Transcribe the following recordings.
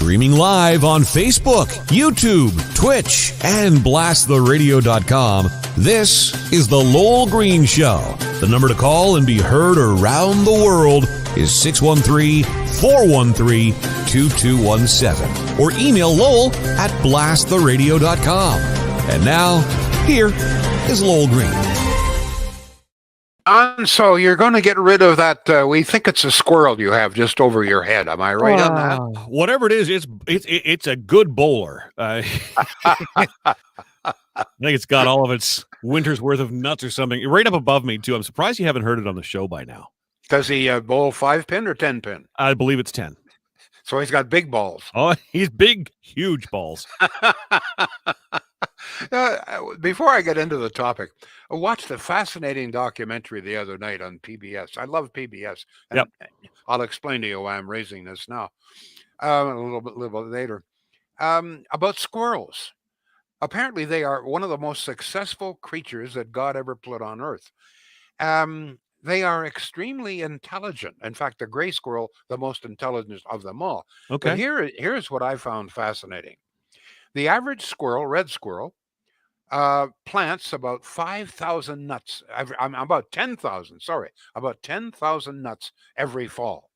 Streaming live on Facebook, YouTube, Twitch, and blasttheradio.com, this is The Lowell Green Show. The number to call and be heard around the world is 613-413-2217. Or email Lowell at blasttheradio.com. And now, here is Lowell Green. And so you're going to get rid of that. We think it's a squirrel you have just over your head. Am I right on that? Whatever it is, it's a good bowler. I think it's got all of its winter's worth of nuts or something right up above me too. I'm surprised you haven't heard it on the show by now. Does he bowl 5-pin or 10-pin? I believe it's 10. So he's got big balls. Oh, he's big, huge balls. Before I get into the topic, I watched a fascinating documentary the other night on PBS. I love PBS. And Yep. I'll explain to you why I'm raising this now a little bit later. About squirrels. Apparently, they are one of the most successful creatures that God ever put on earth. They are extremely intelligent. In fact, the gray squirrel, the most intelligent of them all. Okay. But here's what I found fascinating. The average squirrel, red squirrel, plants about 5,000 nuts. About 10,000 nuts every fall.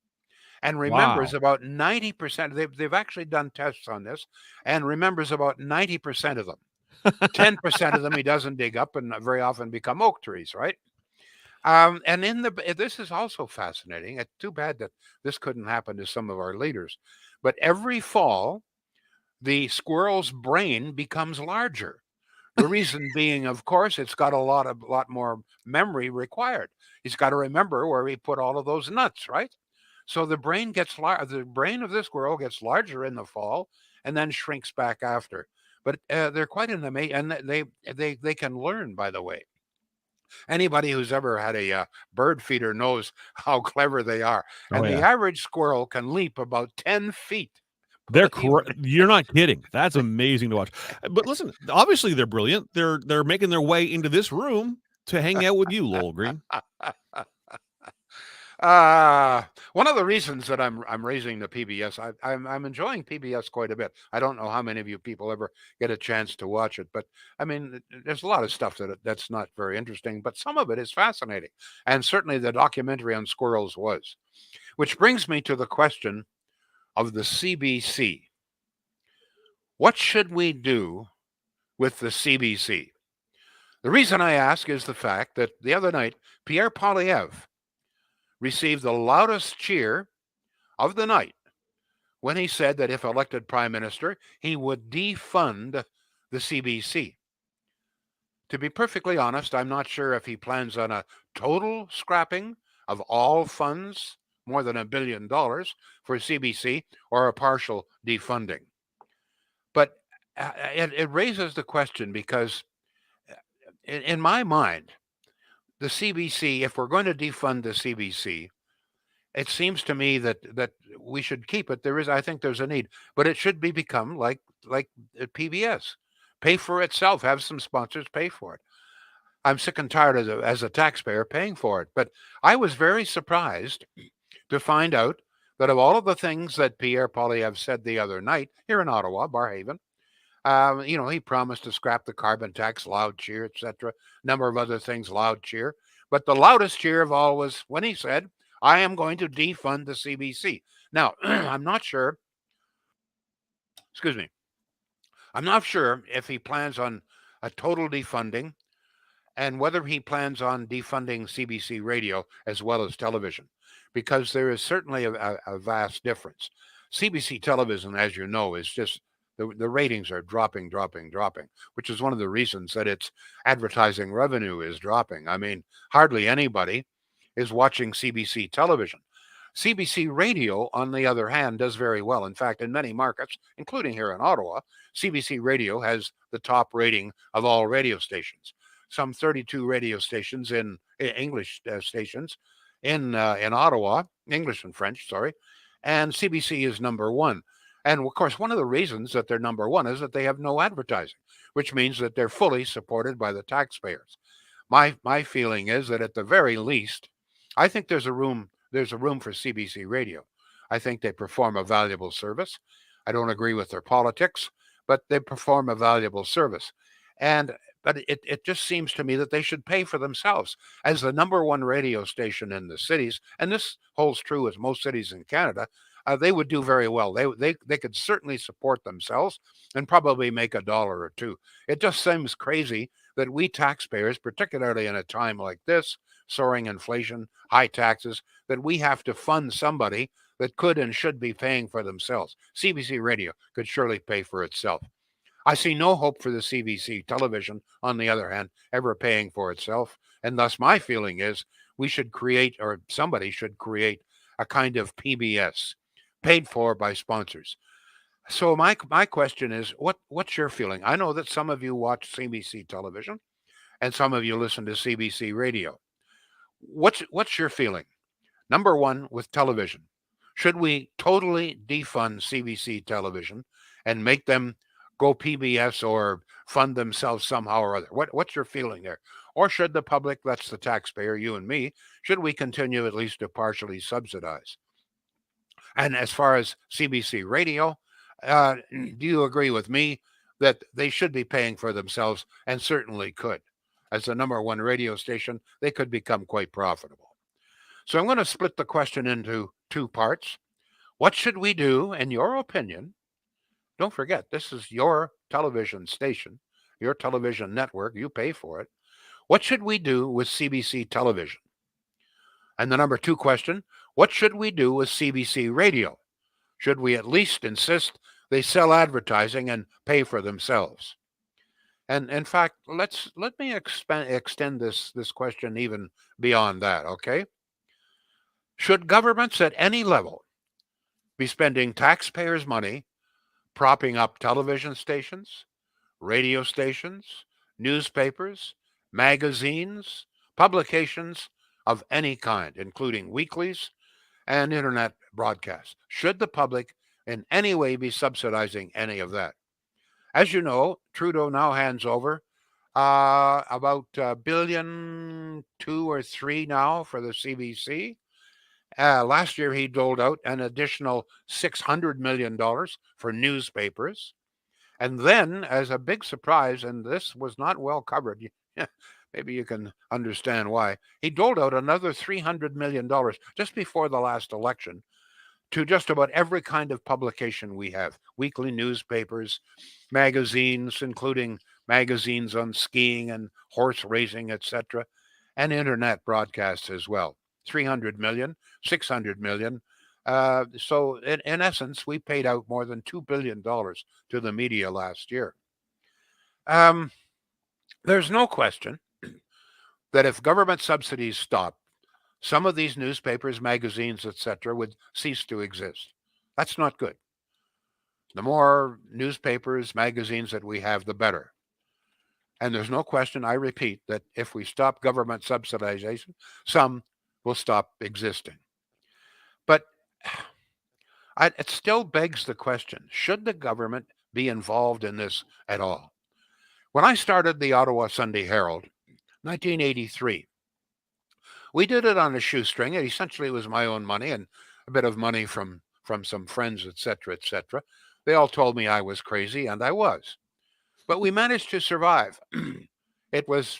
And remembers about 90%. They've actually done tests on this and remembers about 90% of them. 10% of them he doesn't dig up and very often become oak trees, right? And this is also fascinating. It's too bad that this couldn't happen to some of our leaders. But every fall, the squirrel's brain becomes larger. The reason being, of course, it's got a lot more memory required. He's got to remember where he put all of those nuts, right? So the brain the brain of the squirrel gets larger in the fall and then shrinks back after. But they're quite amazing, and they can learn, by the way. Anybody who's ever had a bird feeder knows how clever they are. And the average squirrel can leap about 10 feet. You're not kidding. That's amazing to watch. But listen, obviously they're brilliant. They're making their way into this room to hang out with you, Lowell Green. One of the reasons that I'm raising the PBS, I'm enjoying PBS quite a bit. I don't know how many of you people ever get a chance to watch it, but I mean, there's a lot of stuff that's not very interesting, but some of it is fascinating, and certainly the documentary on squirrels was. Which brings me to the question of the CBC. What should we do with the CBC? The reason I ask is the fact that the other night, Pierre Poilievre received the loudest cheer of the night when he said that if elected prime minister, he would defund the CBC. To be perfectly honest, I'm not sure if he plans on a total scrapping of all funds, more than $1 billion for CBC, or a partial defunding. But it raises the question because in my mind, the CBC, if we're going to defund the CBC, it seems to me that we should keep it. I think there's a need, but it should become like PBS, pay for itself, have some sponsors pay for it. I'm sick and tired as a taxpayer paying for it, but I was very surprised to find out that of all of the things that Pierre Poilievre said the other night here in Ottawa, Barhaven, he promised to scrap the carbon tax, loud cheer, etc. Number of other things, loud cheer. But the loudest cheer of all was when he said, I am going to defund the CBC. Now, I'm not sure if he plans on a total defunding and whether he plans on defunding CBC radio as well as television, because there is certainly a vast difference. CBC television, as you know, is just the ratings are dropping, which is one of the reasons that its advertising revenue is dropping. I mean, hardly anybody is watching CBC television. CBC radio, on the other hand, does very well. In fact, in many markets, including here in Ottawa, CBC radio has the top rating of all radio stations. Some 32 radio stations in English stations in Ottawa, English and French, sorry, and CBC is number one. And of course, one of the reasons that they're number one is that they have no advertising, which means that they're fully supported by the taxpayers. My feeling is that at the very least, I think there's a room for CBC radio. I think they perform a valuable service. I don't agree with their politics, but they perform a valuable service. And but it just seems to me that they should pay for themselves as the number one radio station in the cities, and this holds true with most cities in Canada. They would do very well. They could certainly support themselves and probably make a dollar or two. It just seems crazy that we taxpayers, particularly in a time like this, soaring inflation, high taxes, that we have to fund somebody that could and should be paying for themselves. CBC Radio could surely pay for itself. I see no hope for the CBC television, on the other hand, ever paying for itself. And thus, my feeling is we should create, or somebody should create, a kind of PBS paid for by sponsors. So my question is, what's your feeling? I know that some of you watch CBC television, and some of you listen to CBC radio. What's your feeling? Number one, with television, should we totally defund CBC television and make them go PBS or fund themselves somehow or other? What's your feeling there? Or should the public, that's the taxpayer, you and me, should we continue at least to partially subsidize? And as far as CBC radio, do you agree with me that they should be paying for themselves and certainly could? As the number one radio station, they could become quite profitable. So I'm going to split the question into two parts. What should we do, in your opinion? Don't forget, this is your television station, your television network. You pay for it. What should we do with CBC television? And the number two question, what should we do with CBC radio? Should we at least insist they sell advertising and pay for themselves? And in fact, let me extend this question even beyond that, okay? Should governments at any level be spending taxpayers' money propping up television stations, radio stations, newspapers, magazines, publications of any kind, including weeklies and internet broadcasts? Should the public in any way be subsidizing any of that? As you know, Trudeau now hands over about $1.2 or $1.3 billion now for the CBC. Last year, he doled out an additional $600 million for newspapers. And then, as a big surprise, and this was not well covered, maybe you can understand why, he doled out another $300 million just before the last election to just about every kind of publication we have: weekly newspapers, magazines, including magazines on skiing and horse racing, etc., and internet broadcasts as well. 300 million, 600 million. So in essence, we paid out more than $2 billion to the media last year. There's no question that if government subsidies stop, some of these newspapers, magazines, etc., would cease to exist. That's not good. The more newspapers, magazines that we have, the better. And there's no question, I repeat, that if we stop government subsidization, some will stop existing. But it still begs the question, should the government be involved in this at all? When I started the Ottawa Sunday Herald, 1983, we did it on a shoestring, and essentially it was my own money and a bit of money from some friends, etc., etc. They all told me I was crazy, and I was. But we managed to survive. It was,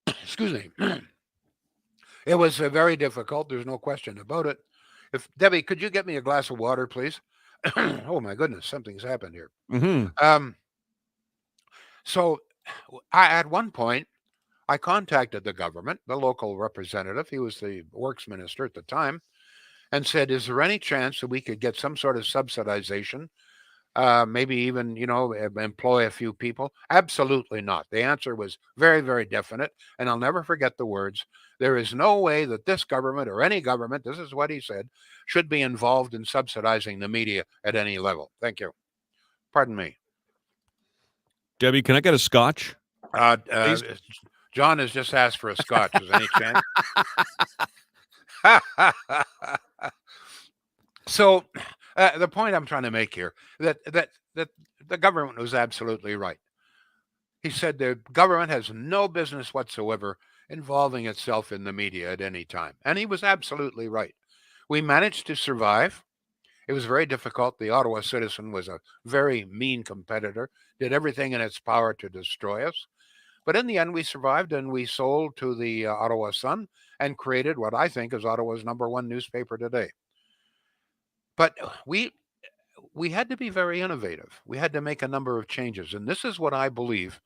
excuse me, it was very difficult. There's no question about it. If Debbie, could you get me a glass of water, please? Oh my goodness, something's happened here. Mm-hmm. So at one point, I contacted the government, the local representative. He was the works minister at the time, and said, is there any chance that we could get some sort of subsidization? Maybe even, employ a few people? Absolutely not. The answer was very, very definite. And I'll never forget the words. There is no way that this government or any government, this is what he said, should be involved in subsidizing the media at any level. Thank you. Pardon me. Debbie, can I get a scotch? John has just asked for a scotch. Is there any chance? So the point I'm trying to make here, that the government was absolutely right. He said the government has no business whatsoever involving itself in the media at any time. And he was absolutely right. We managed to survive. It was very difficult. The Ottawa Citizen was a very mean competitor, did everything in its power to destroy us. But in the end, we survived and we sold to the Ottawa Sun and created what I think is Ottawa's #1 newspaper today. But we had to be very innovative. We had to make a number of changes. And this is what I believe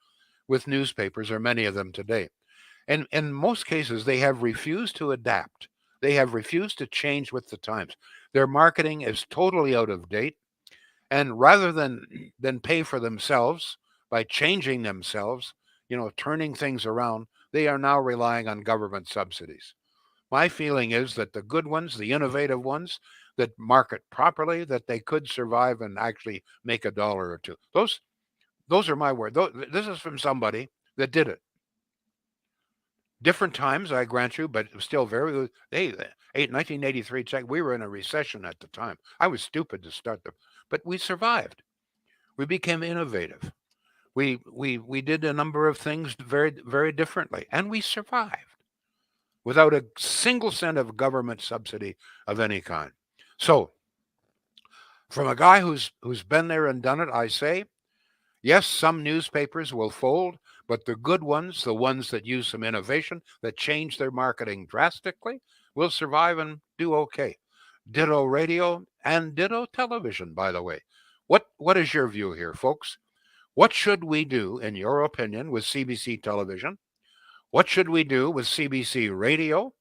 with newspapers, or many of them today. And in most cases, they have refused to adapt. They have refused to change with the times. Their marketing is totally out of date. And rather than pay for themselves by changing themselves, turning things around, they are now relying on government subsidies. My feeling is that the good ones, the innovative ones that market properly, that they could survive and actually make $1 or $2. Those are my words. This is from somebody that did it. Different times, I grant you, but it was still very. 1983. Check. We were in a recession at the time. I was stupid to start them, but we survived. We became innovative. We did a number of things very, very differently, and we survived without a single cent of government subsidy of any kind. So, from a guy who's been there and done it, I say, yes, some newspapers will fold, but the good ones, the ones that use some innovation, that change their marketing drastically, will survive and do okay. Ditto radio and ditto television, by the way. What is your view here, folks? What should we do, in your opinion, with CBC television? What should we do with CBC radio?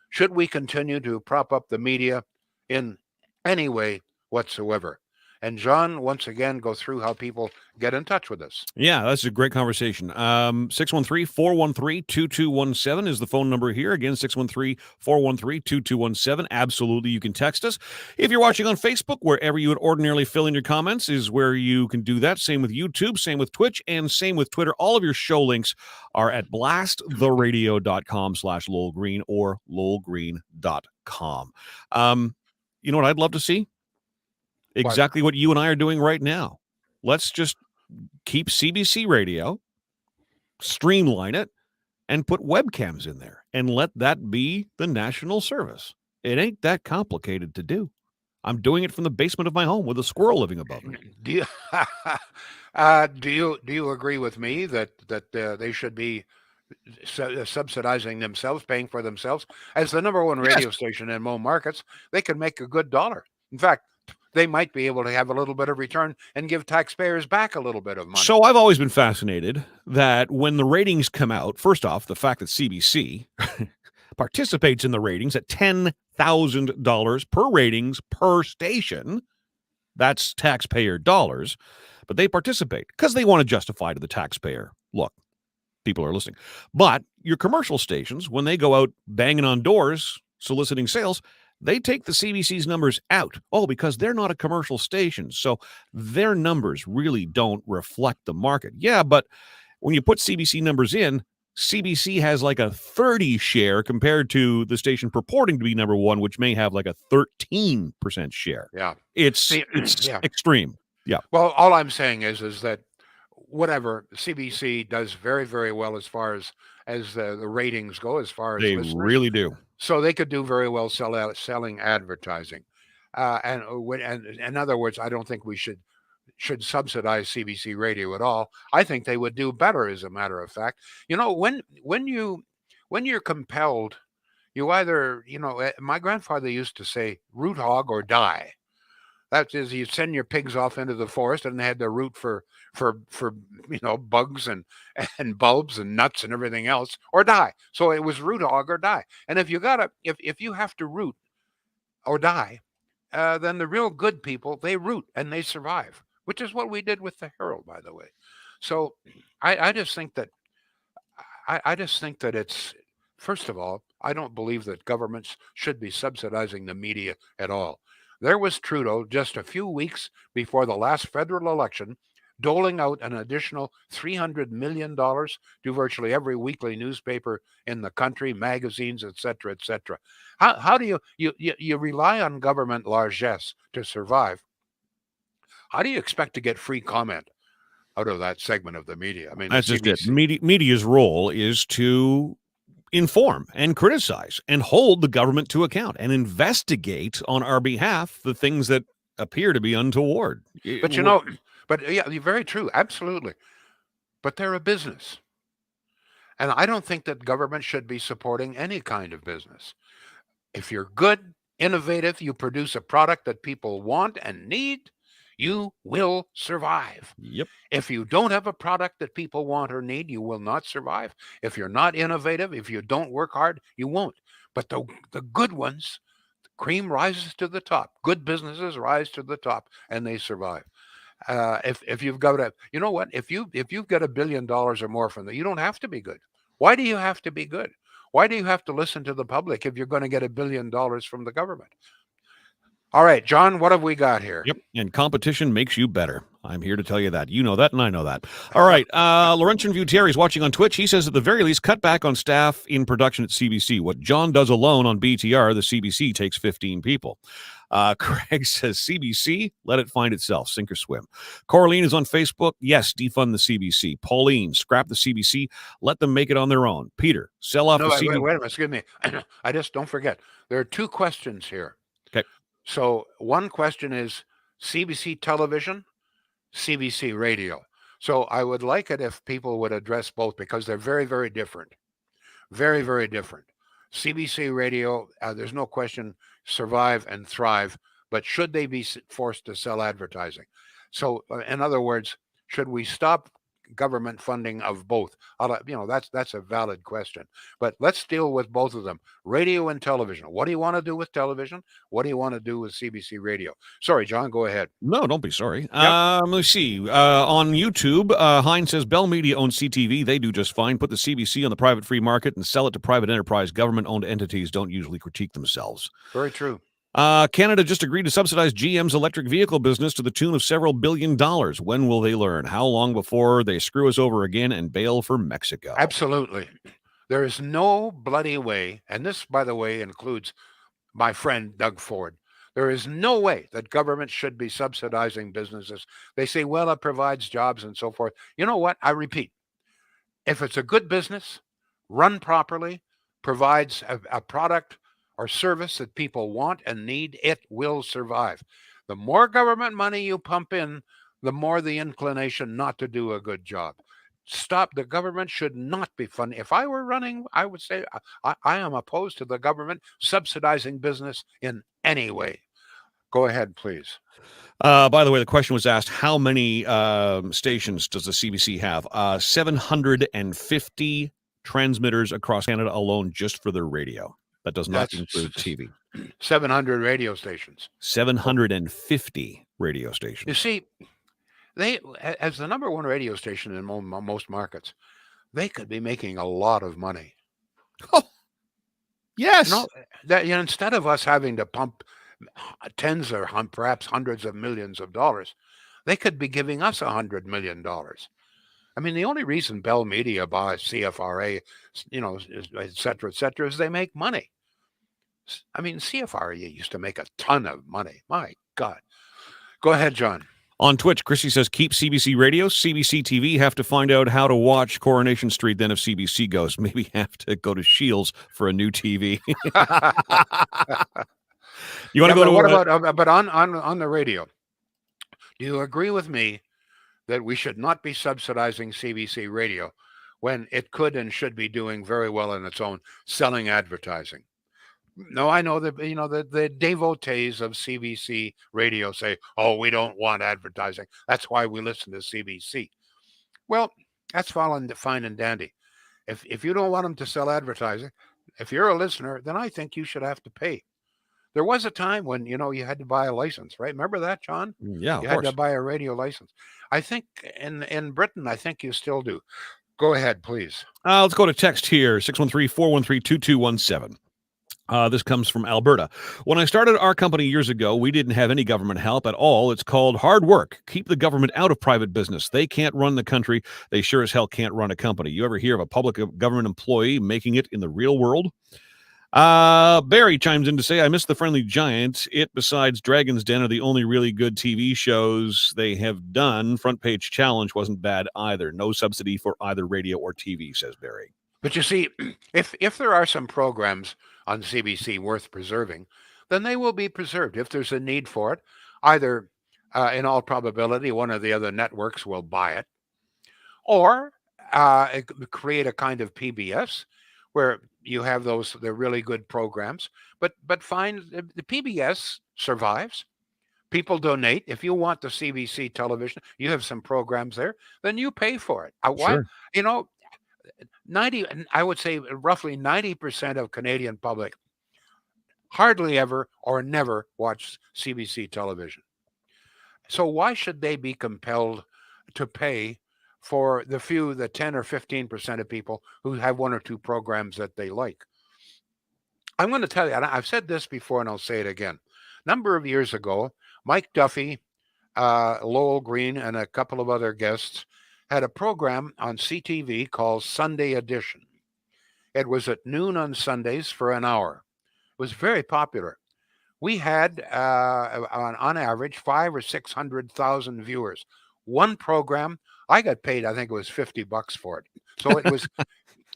Should we continue to prop up the media in any way whatsoever? And John, once again, go through how people get in touch with us. Yeah, that's a great conversation. 613-413-2217 is the phone number here. Again, 613-413-2217. Absolutely, you can text us. If you're watching on Facebook, wherever you would ordinarily fill in your comments is where you can do that. Same with YouTube, same with Twitch, and same with Twitter. All of your show links are at blasttheradio.com/Lowell Green or lowellgreen.com. You know what I'd love to see? Exactly what you and I are doing right now. Let's just keep CBC radio, streamline it, and put webcams in there, and let that be the national service. It ain't that complicated to do. I'm doing it from the basement of my home with a squirrel living above me. Do you agree with me that they should be subsidizing themselves, paying for themselves? As the #1 radio station in most markets, they can make a good dollar. In fact, they might be able to have a little bit of return and give taxpayers back a little bit of money. So I've always been fascinated that when the ratings come out, first off, the fact that CBC participates in the ratings at $10,000 per ratings per station, that's taxpayer dollars, but they participate because they want to justify to the taxpayer, look, people are listening. But your commercial stations, when they go out banging on doors, soliciting sales, they take the CBC's numbers out. Oh, because they're not a commercial station. So their numbers really don't reflect the market. Yeah, but when you put CBC numbers in, CBC has like a 30 share compared to the station purporting to be #1, which may have like a 13% share. Yeah. It's extreme. Yeah. Well, all I'm saying is that whatever, CBC does very, very well as far as the ratings go, as far as they listeners. Really do. So they could do very well selling advertising. And in other words, I don't think we should subsidize CBC radio at all. I think they would do better, as a matter of fact. When you're compelled, you either, my grandfather used to say, root hog or die. That is, you send your pigs off into the forest and they had to root for bugs and bulbs and nuts and everything else, or die. So it was root hog or die. And if you have to root or die, then the real good people, they root and they survive, which is what we did with the Herald, by the way. So I just think that it's, first of all, I don't believe that governments should be subsidizing the media at all. There was Trudeau just a few weeks before the last federal election doling out an additional $300 million to virtually every weekly newspaper in the country, magazines, et cetera, et cetera. How do you rely on government largesse to survive? How do you expect to get free comment out of that segment of the media? I mean, that's just it. Media's role is to inform and criticize and hold the government to account and investigate on our behalf the things that appear to be untoward. But you know, but yeah, very true, absolutely. But they're a business, and I don't think that government should be supporting any kind of business. If you're good, innovative, you produce a product that people want and need, you will survive. Yep. If you don't have a product that people want or need, you will not survive. If you're not innovative, if you don't work hard, you won't. But the good ones, the cream rises to the top. Good businesses rise to the top and they survive. If you've got a, you know what, if you've got $1 billion or more from that, you don't have to be good. Why do you have to be good? Why do you have to listen to the public if you're going to get $1 billion from the government? All right, John, what have we got here? Yep. And competition makes you better. I'm here to tell you that. You know that, and I know that. All right. Laurentian Vuteri is watching on Twitch. He says, at the very least, cut back on staff in production at CBC. What John does alone on BTR, the CBC takes 15 people. Craig says, CBC, let it find itself. Sink or swim. Coraline is on Facebook. Yes, defund the CBC. Pauline, scrap the CBC. Let them make it on their own. Peter, sell off No, the wait, CBC. wait a minute. Excuse me. I just don't forget. There are two questions here. Okay. So one question is CBC television, CBC radio. So I would like it if people would address both because they're very, very different. Very, very different. CBC radio, there's no question, survive and thrive, but should they be forced to sell advertising? So, in other words, should we stop government funding of both? That's a valid question. But let's deal with both of them, radio and television. What do you want to do with television? What do you want to do with CBC radio? Sorry, John, go ahead. No, don't be sorry. Yep. Let's see. On YouTube, Hines says Bell Media owns CTV. They do just fine. Put the CBC on the private free market and sell it to private enterprise. Government-owned entities don't usually critique themselves. Very true. Canada just agreed to subsidize GM's electric vehicle business to the tune of several $billion. When will they learn? How long before they screw us over again and bail for Mexico? Absolutely. There is no bloody way, and this, by the way, includes my friend Doug Ford. There is no way that government should be subsidizing businesses. They say, well, it provides jobs and so forth. You know what? I repeat, if it's a good business, run properly, provides a product or service that people want and need, it will survive. The more government money you pump in, the more the inclination not to do a good job. Stop. The government should not be funding. If I were running, I would say I am opposed to the government subsidizing business in any way. Go ahead, please. By the way, the question was asked, how many stations does the CBC have? 750 transmitters across Canada alone just for their radio. That does not include TV. 700 radio stations. 750 radio stations. You see, they, as the number one radio station in most markets, they could be making a lot of money. Oh, yes. Instead of us having to pump tens or perhaps hundreds of millions of dollars, they could be giving us $100 million. I mean, the only reason Bell Media buys CFRA, et cetera, is they make money. I mean, CFRA used to make a ton of money. My God. Go ahead, John. On Twitch, Chrissy says, keep CBC radio. CBC TV have to find out how to watch Coronation Street. Then if CBC goes, maybe have to go to Shields for a new TV. You want to go to what about, but on the radio, do you agree with me that we should not be subsidizing CBC radio when it could and should be doing very well on its own, selling advertising? No, I know that, the devotees of CBC radio say, oh, we don't want advertising. That's why we listen to CBC. Well, that's fine and dandy. If you don't want them to sell advertising, if you're a listener, then I think you should have to pay. There was a time when, you had to buy a license, right? Remember that, John? Yeah, you had to buy a radio license. I think in Britain, I think you still do. Go ahead, please. Let's go to text here, 613-413-2217. This comes from Alberta. When I started our company years ago, we didn't have any government help at all. It's called hard work. Keep the government out of private business. They can't run the country. They sure as hell can't run a company. You ever hear of a public government employee making it in the real world? Barry chimes in to say, I miss the Friendly Giant. It, besides Dragon's Den, are the only really good TV shows they have done. Front Page Challenge wasn't bad either. No subsidy for either radio or TV, says Barry. But you see, if there are some programs on CBC worth preserving, then they will be preserved. If there's a need for it, either, in all probability, one of the other networks will buy it, or create a kind of PBS where you have the really good programs, but find the PBS survives. People donate. If you want the CBC television, you have some programs there, then you pay for it. Why? Sure. You know, 90, I would say roughly 90% of Canadian public hardly ever or never watch CBC television. So why should they be compelled to pay for the 10 or 15% of people who have one or two programs that they like? I'm going to tell you, and I've said this before and I'll say it again. A number of years ago, Mike Duffy, Lowell Green, and a couple of other guests had a program on CTV called Sunday Edition. It was at noon on Sundays for an hour. It was very popular. We had, on average, 500,000 or 600,000 viewers. One program, I got paid. I think it was $50 for it. So it was,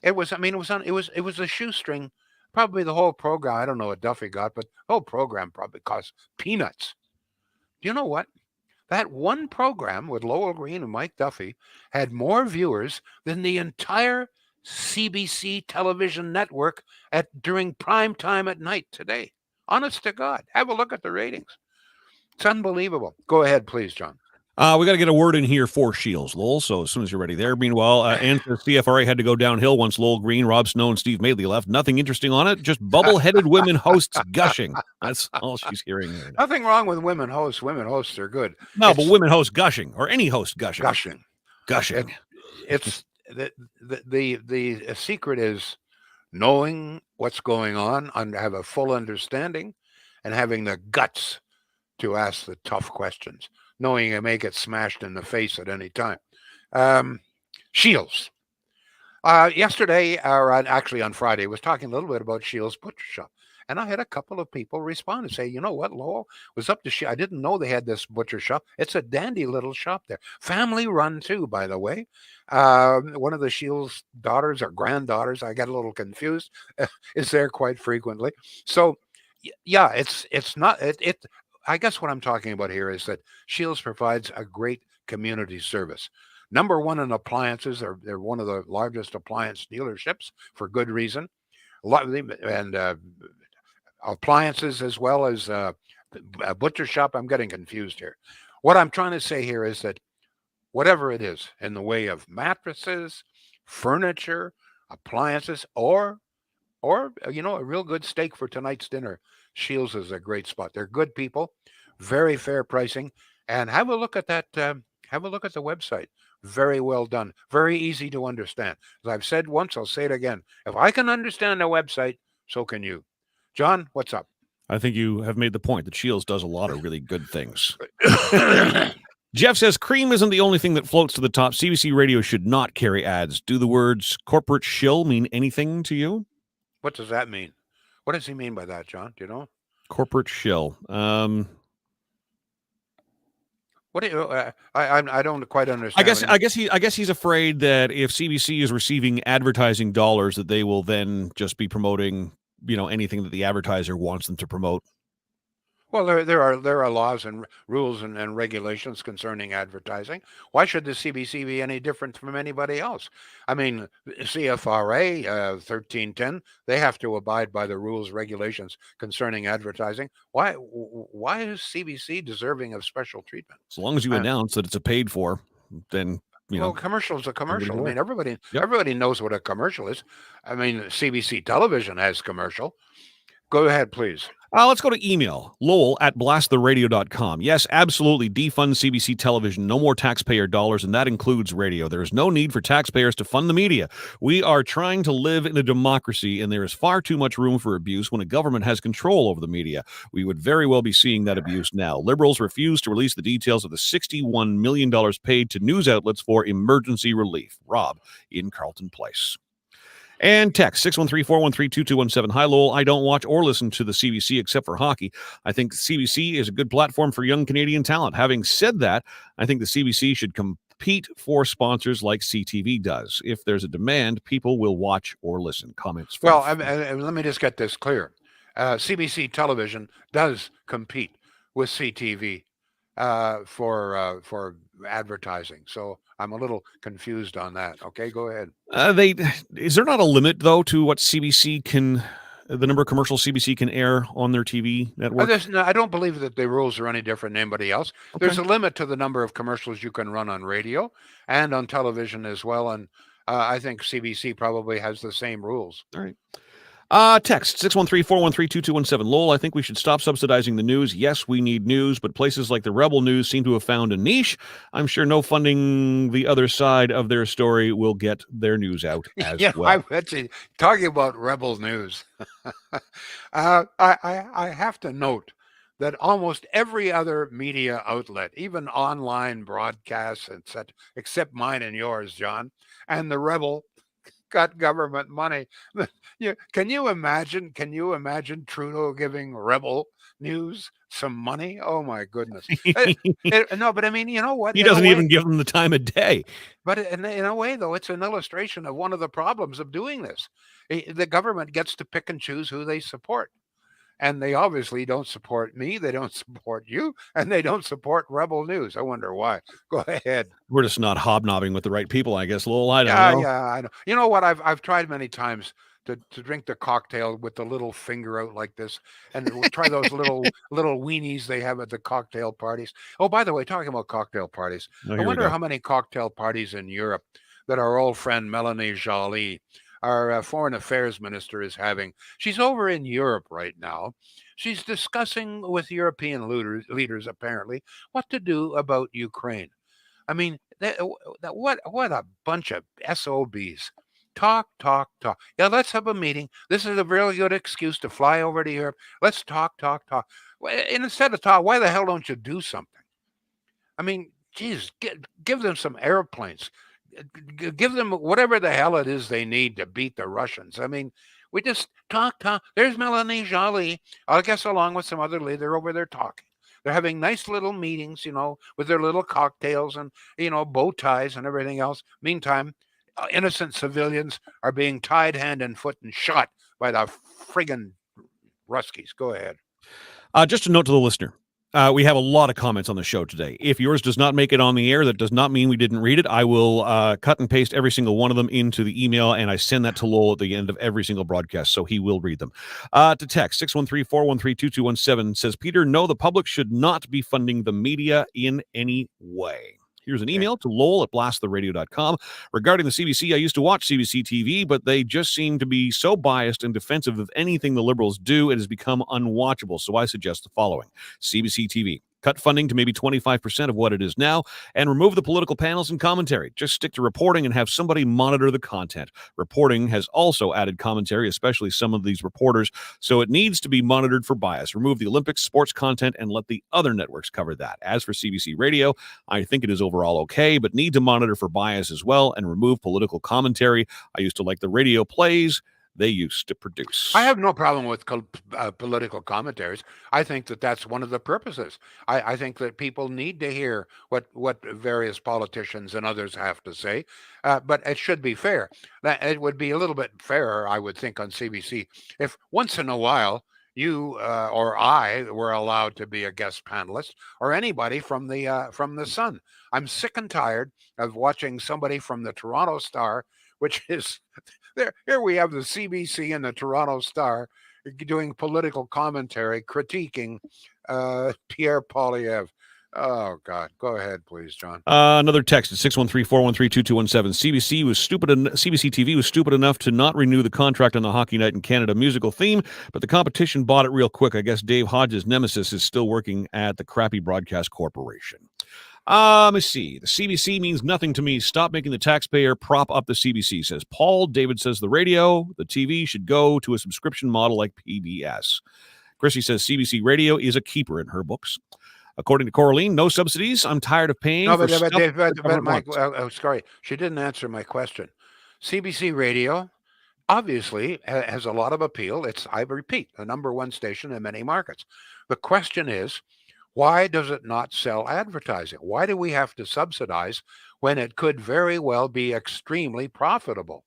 it was. I mean, it was a shoestring. Probably the whole program. I don't know what Duffy got, but the whole program probably cost peanuts. Do you know what? That one program with Lowell Green and Mike Duffy had more viewers than the entire CBC television network during prime time at night today. Honest to God, have a look at the ratings. It's unbelievable. Go ahead, please, John. We got to get a word in here for Shields, Lowell. So as soon as you're ready there. Meanwhile, answer CFRA had to go downhill once Lowell Green, Rob Snow, and Steve Madeley left. Nothing interesting on it. Just bubble-headed women hosts gushing. That's all she's hearing here. Nothing wrong with women hosts. Women hosts are good. No, but women hosts gushing, or any host gushing. Gushing. It's the secret is knowing what's going on and have a full understanding, and having the guts to ask the tough questions, knowing you may get smashed in the face at any time. Shields. Yesterday, or actually on Friday, was talking a little bit about Shields Butcher Shop. And I had a couple of people respond and say, you know what, Lowell was up to I didn't know they had this butcher shop. It's a dandy little shop there. Family run too, by the way. One of the Shields daughters or granddaughters, I got a little confused, is there quite frequently. So yeah, it's not it. I guess what I'm talking about here is that Shields provides a great community service. Number one in appliances, they're one of the largest appliance dealerships for good reason. A lot of them, and appliances as well as a butcher shop. I'm getting confused here. What I'm trying to say here is that whatever it is in the way of mattresses, furniture, appliances, or a real good steak for tonight's dinner, Shields is a great spot. They're good people, very fair pricing, and have a look at that. Have a look at the website. Very well done. Very easy to understand. As I've said once, I'll say it again. If I can understand the website, so can you. John, what's up? I think you have made the point that Shields does a lot of really good things. Jeff says, cream isn't the only thing that floats to the top. CBC Radio should not carry ads. Do the words corporate shill mean anything to you? What does that mean? What does he mean by that, John? Do you know? Corporate shill. What do you? I don't quite understand. I guess he's afraid that if CBC is receiving advertising dollars, that they will then just be promoting, anything that the advertiser wants them to promote. Well, there are laws and rules and regulations concerning advertising. Why should the CBC be any different from anybody else? I mean, CFRA 1310, they have to abide by the rules, regulations concerning advertising. Why is CBC deserving of special treatment? As long as you announce that it's a paid for, then well, commercial's a commercial. I mean, everybody knows what a commercial is. I mean, CBC television has commercial. Go ahead, please. Let's go to email, Lowell@blasttheradio.com. Yes, absolutely. Defund CBC television. No more taxpayer dollars, and that includes radio. There is no need for taxpayers to fund the media. We are trying to live in a democracy, and there is far too much room for abuse when a government has control over the media. We would very well be seeing that abuse now. Liberals refuse to release the details of the $61 million paid to news outlets for emergency relief. Rob in Carleton Place. And text 613-413-2217. Hi, Lowell. I don't watch or listen to the CBC except for hockey. I think CBC is a good platform for young Canadian talent. Having said that, I think the CBC should compete for sponsors like CTV does. If there's a demand, people will watch or listen. Comments. Well, let me just get this clear. CBC television does compete with CTV for advertising. So I'm a little confused on that. Okay, go ahead. They is there not a limit though to what CBC can, the number of commercials CBC can air on their TV network? I don't believe that the rules are any different than anybody else. Okay. There's a limit to the number of commercials you can run on radio and on television as well. And I think CBC probably has the same rules. All right. Text 613-413-2217. Lowell, I think we should stop subsidizing the news. Yes, we need news, but places like the Rebel News seem to have found a niche. I'm sure no funding the other side of their story will get their news out as well. I bet you, talking about Rebel News, I have to note that almost every other media outlet, even online broadcasts, etc., except mine and yours, John, and the Rebel got government money. Can you imagine? Can you imagine Trudeau giving Rebel News some money? Oh my goodness! No, but I mean, you know what? He In a doesn't way, even give them the time of day. but in a way, though, it's an illustration of one of the problems of doing this. The government gets to pick and choose who they support. And they obviously don't support me. They don't support you. And they don't support Rebel News. I wonder why. Go ahead. We're just not hobnobbing with the right people, I guess, Lowell. I don't Yeah, know. yeah, I know. You know what? I've tried many times to drink the cocktail with the little finger out like this, and we'll try those little weenies they have at the cocktail parties. Oh, by the way, talking about cocktail parties, Oh, I here we wonder go. how many cocktail parties in Europe that our old friend Melanie Joly, our foreign affairs minister, is having. She's over in Europe right now. She's discussing with European leaders apparently what to do about Ukraine. I mean, what a bunch of SOBs. Talk, talk, talk. Yeah, let's have a meeting. This is a really good excuse to fly over to Europe. Let's talk, talk, talk. And instead of talk, why the hell don't you do something? I mean, geez, give them some airplanes. Give them whatever the hell it is they need to beat the Russians. I mean, we just talk, talk. There's Melanie Joly, I guess, along with some other leader over there talking. They're having nice little meetings, with their little cocktails and, bow ties and everything else. Meantime, innocent civilians are being tied hand and foot and shot by the friggin' Ruskies. Go ahead. Just a note to the listener. We have a lot of comments on the show today. If yours does not make it on the air, that does not mean we didn't read it. I will cut and paste every single one of them into the email, and I send that to Lowell at the end of every single broadcast, so he will read them. To text, 613-413-2217 says, Peter, no, the public should not be funding the media in any way. Here's an email to Lowell at blasttheradio.com. Regarding the CBC, I used to watch CBC TV, but they just seem to be so biased and defensive of anything the Liberals do, it has become unwatchable. So I suggest the following. CBC TV. Cut funding to maybe 25% of what it is now, and remove the political panels and commentary. Just stick to reporting and have somebody monitor the content. Reporting has also added commentary, especially some of these reporters, so it needs to be monitored for bias. Remove the Olympics, sports content, and let the other networks cover that. As for CBC Radio, I think it is overall okay, but need to monitor for bias as well and remove political commentary. I used to like the radio plays they used to produce. I have no problem with political commentaries. I think that that's one of the purposes. I think that people need to hear what various politicians and others have to say, but it should be fair. It would be a little bit fairer, I would think, on CBC if once in a while you or I were allowed to be a guest panelist, or anybody from the Sun. I'm sick and tired of watching somebody from the Toronto Star, which is here we have the CBC and the Toronto Star doing political commentary, critiquing Pierre Poilievre. Oh God, go ahead, please, John. Another text at 613-413-2217. CBC TV was stupid enough to not renew the contract on the Hockey Night in Canada musical theme, but the competition bought it real quick. I guess Dave Hodges' nemesis is still working at the crappy broadcast corporation. Let me see. The CBC means nothing to me. Stop making the taxpayer prop up the CBC, says Paul. David says the TV should go to a subscription model like PBS. Chrissy says CBC Radio is a keeper in her books. According to Coraline, no subsidies. I'm tired of paying for stuff but Mike, sorry, she didn't answer my question. CBC Radio obviously has a lot of appeal. It's, I repeat, the number one station in many markets. The question is, why does it not sell advertising? Why do we have to subsidize when it could very well be extremely profitable?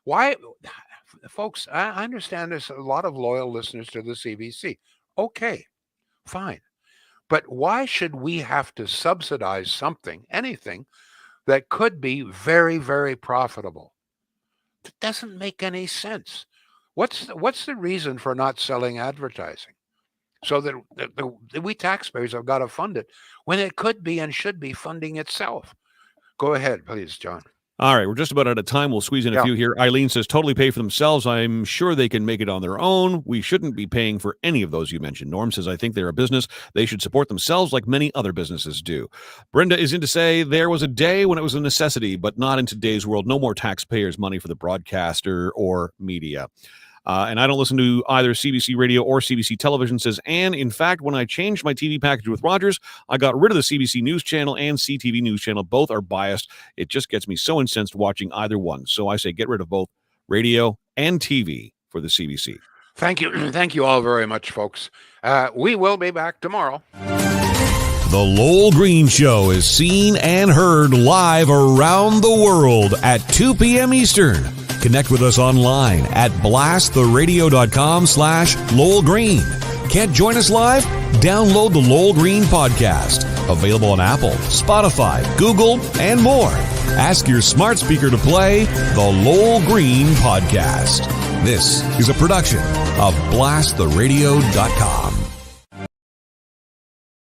Why, folks, I understand there's a lot of loyal listeners to the CBC. Okay, fine. But why should we have to subsidize something, anything, that could be very, very profitable? It doesn't make any sense. What's the reason for not selling advertising? So that we taxpayers have got to fund it when it could be and should be funding itself. Go ahead, please, John. All right, we're just about out of time. We'll squeeze in a few here. Eileen says, totally pay for themselves. I'm sure they can make it on their own. We shouldn't be paying for any of those you mentioned. Norm says, I think they're a business. They should support themselves like many other businesses do. Brenda is in to say, there was a day when it was a necessity, but not in today's world. No more taxpayers' money for the broadcaster or media. And I don't listen to either CBC radio or CBC television, says Anne. In fact, when I changed my TV package with Rogers, I got rid of the CBC News Channel and CTV News Channel. Both are biased. It just gets me so incensed watching either one. So I say get rid of both radio and TV for the CBC. Thank you. Thank you all very much, folks. We will be back tomorrow. The Lowell Green Show is seen and heard live around the world at 2 p.m. Eastern. Connect with us online at blasttheradio.com/Lowell Green. Can't join us live? Download the Lowell Green podcast. Available on Apple, Spotify, Google, and more. Ask your smart speaker to play the Lowell Green podcast. This is a production of blasttheradio.com.